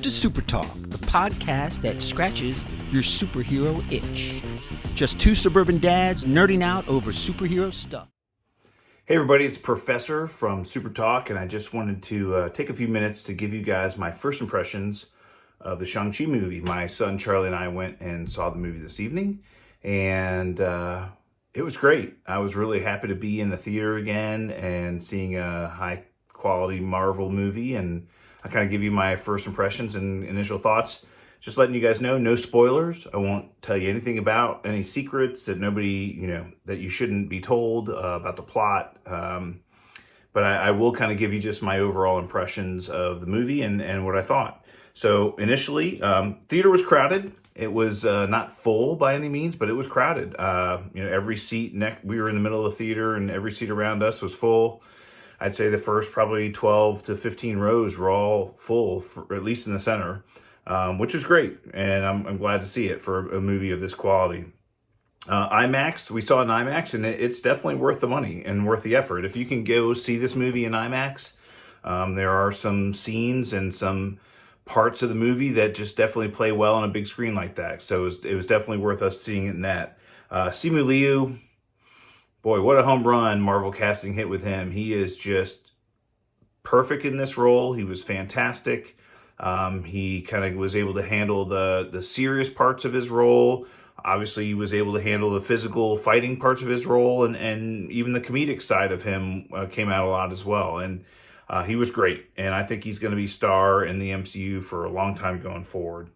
to SuperTalk, the podcast that scratches your superhero itch. Just two suburban dads nerding out over superhero stuff. Hey everybody, it's Professor from SuperTalk, and I just wanted to take a few minutes to give you guys my first impressions of the Shang-Chi movie. My son Charlie and I went and saw the movie this evening, and it was great. I was really happy to be in the theater again and seeing a high-quality Marvel movie, and I kind of give you my first impressions and initial thoughts. Just letting you guys know, no spoilers. I won't tell you anything about any secrets that that you shouldn't be told about the plot. But I will kind of give you just my overall impressions of the movie and what I thought. So initially, theater was crowded. It was not full by any means, but it was crowded. Every seat, we were in the middle of the theater and every seat around us was full. I'd say the first probably 12 to 15 rows were all full, at least in the center. Which is great, and I'm glad to see it for a movie of this quality. IMAX, we saw it in IMAX, and it's definitely worth the money and worth the effort. If you can go see this movie in IMAX, there are some scenes and some parts of the movie that just definitely play well on a big screen like that. So it was definitely worth us seeing it in that. Simu Liu, boy, what a home run Marvel casting hit with him. He is just perfect in this role. He was fantastic. He kind of was able to handle the serious parts of his role. Obviously, he was able to handle the physical fighting parts of his role, and even the comedic side of him came out a lot as well. And he was great, and I think he's going to be star in the MCU for a long time going forward.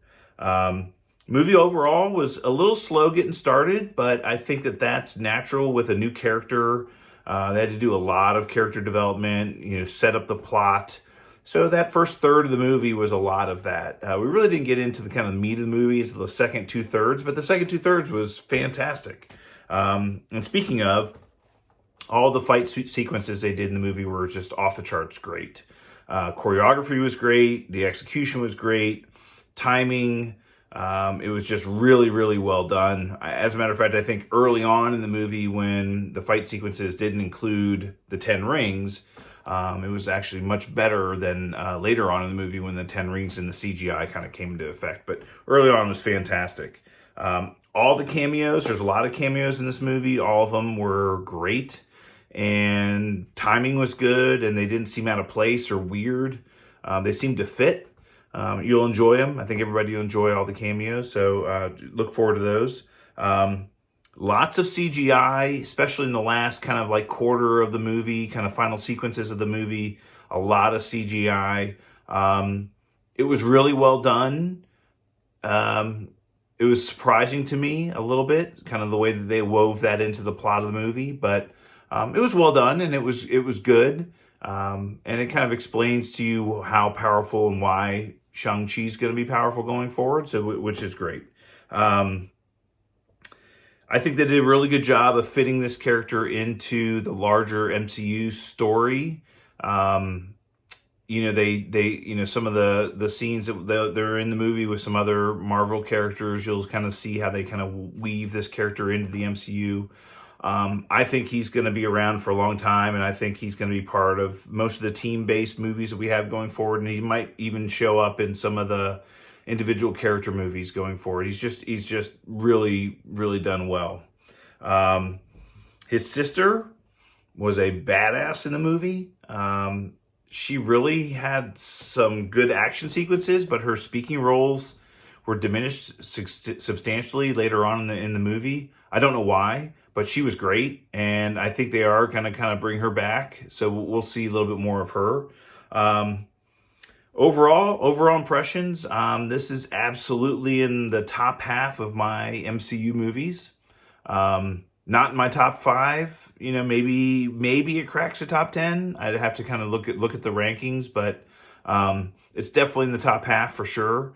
Movie overall was a little slow getting started, but I think that's natural with a new character. They had to do a lot of character development, set up the plot. So that first third of the movie was a lot of that. We really didn't get into the kind of meat of the movie until the second two-thirds, but the second two-thirds was fantastic. And speaking of, all the fight sequences they did in the movie were just off the charts great. Choreography was great. The execution was great. Timing, it was just really, really well done. As a matter of fact, I think early on in the movie when the fight sequences didn't include the 10 rings, it was actually much better than later on in the movie when the 10 rings and the CGI kind of came into effect. But early on was fantastic. All the cameos, there's a lot of cameos in this movie. All of them were great. And timing was good, and they didn't seem out of place or weird. They seemed to fit. You'll enjoy them. I think everybody will enjoy all the cameos. So look forward to those. Lots of CGI, especially in the last kind of like quarter of the movie, kind of final sequences of the movie, a lot of CGI. It was really well done. It was surprising to me a little bit, kind of the way that they wove that into the plot of the movie, but it was well done and it was good. And it kind of explains to you how powerful and why Shang-Chi is going to be powerful going forward, which is great. I think they did a really good job of fitting this character into the larger MCU story. Some of the scenes that they're in the movie with some other Marvel characters, you'll kind of see how they kind of weave this character into the MCU. I think he's going to be around for a long time, and I think he's going to be part of most of the team-based movies that we have going forward, and he might even show up in some of the individual character movies going forward. He's just really, really done well. His sister was a badass in the movie. She really had some good action sequences, but her speaking roles were diminished substantially later on in the movie. I don't know why, but she was great, and I think they are going to kind of bring her back. So we'll see a little bit more of her. Overall impressions, this is absolutely in the top half of my MCU movies. Not in my top 5, maybe it cracks the top 10. I'd have to kind of look at the rankings, but it's definitely in the top half for sure.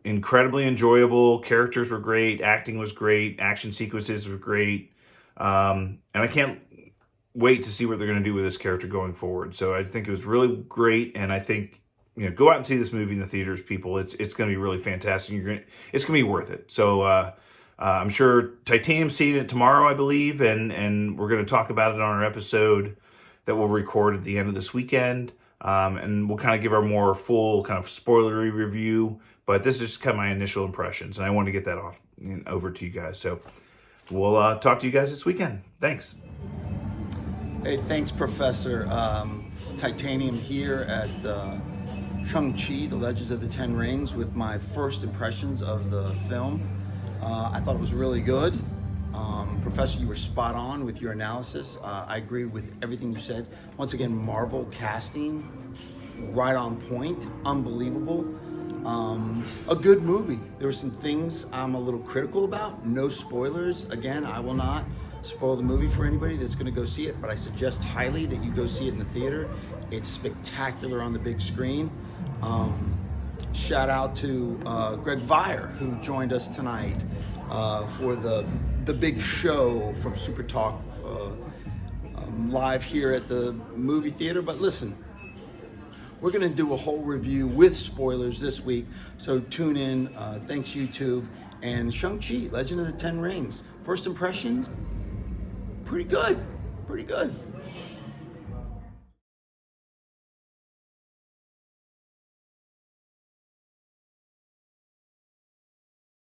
Incredibly enjoyable. Characters were great. Acting was great. Action sequences were great. And I can't wait to see what they're going to do with this character going forward. So I think it was really great, and I think go out and see this movie in the theaters, people. It's going to be really fantastic. It's going to be worth it. So I'm sure Titanium's seeing it tomorrow, I believe, and we're going to talk about it on our episode that we'll record at the end of this weekend. and we'll kind of give our more full kind of spoilery review. But this is just kind of my initial impressions, and I want to get that off over to you guys. So we'll talk to you guys this weekend. Thanks. Hey, thanks, Professor. It's Titanium here at Shang-Chi, the Legend of the Ten Rings, with my first impressions of the film. I thought it was really good. Professor, you were spot on with your analysis. I agree with everything you said. Once again, Marvel casting, right on point, unbelievable. A good movie. There were some things I'm a little critical about. No spoilers. Again, I will not spoil the movie for anybody that's going to go see it, but I suggest highly that you go see it in the theater. It's spectacular on the big screen. Shout out to Greg Vire, who joined us tonight for the big show from SuperTalk live here at the movie theater. But listen, we're going to do a whole review with spoilers this week, so tune in. Thanks, YouTube. And Shang-Chi, Legend of the Ten Rings. First impressions, pretty good.